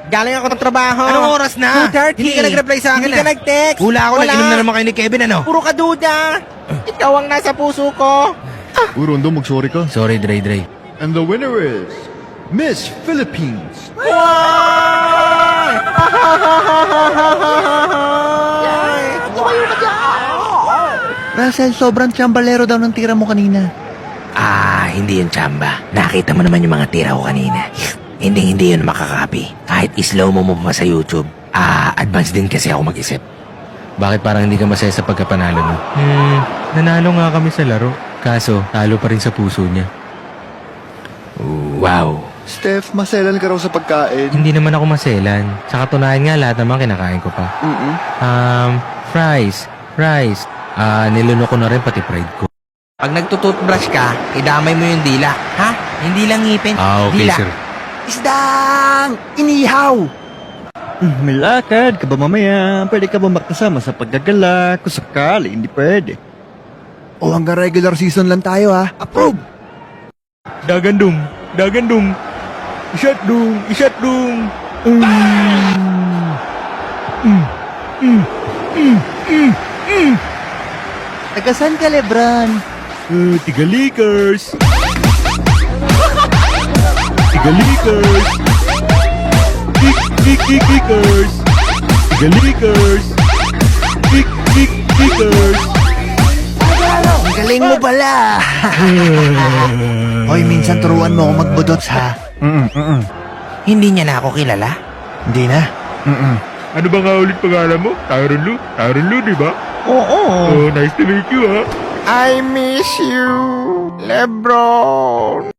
Galing ako ng trabaho. Anong oras na? 2:30. Hindi ka nag-reply sa akin, Hindi ka nag-text. Hula ako, nag-inom na naman kayo ni Kevin, ano? Puro ka duda. Ikaw ang nasa puso ko. Uy, Rondo, mag-sorry ka. Sorry, Dre. And the winner is Miss Philippines. Russell, sobrang tsambalero daw ng tira mo kanina. Hindi yun, Chamba. Nakita mo naman yung mga tira ko kanina. Hindi yun makakapi. Kahit slow mo pa sa YouTube. Advance din kasi ako mag-isip. Bakit parang hindi ka masaya sa pagkapanalo mo? Nanalo nga kami sa laro. Kaso, talo pa rin sa puso niya. Wow. Steph, maselan ka raw sa pagkain. Hindi naman ako maselan. Sa katunayan nga, lahat naman kinakain ko pa. Fries. Niluno ko na rin pati pride ko. Pag nagtututbrush ka, idamay mo yung dila. Ha? Hindi lang ngipin. Okay, dila. sir. Isdang! Inihaw! May lakad ka ba mamaya? Pwede ka ba makasama sa paggagala? Kung sakali, hindi pwede. O hanggang regular season lang tayo ha? Approve! Dagandung. Isyatdung. Tagasan ka, Lebron? Tigalikers. Kickers. Tigalikers. Kickers. Ang galing mo pala! Hoy, minsan turuan mo ako magbudots ha? Hindi niya na ako kilala. Hindi na? Ano ba nga ulit pangalan mo? Tyron Lu, di ba? Oo. Oh, nice to meet you, ha? I miss you, Lebron.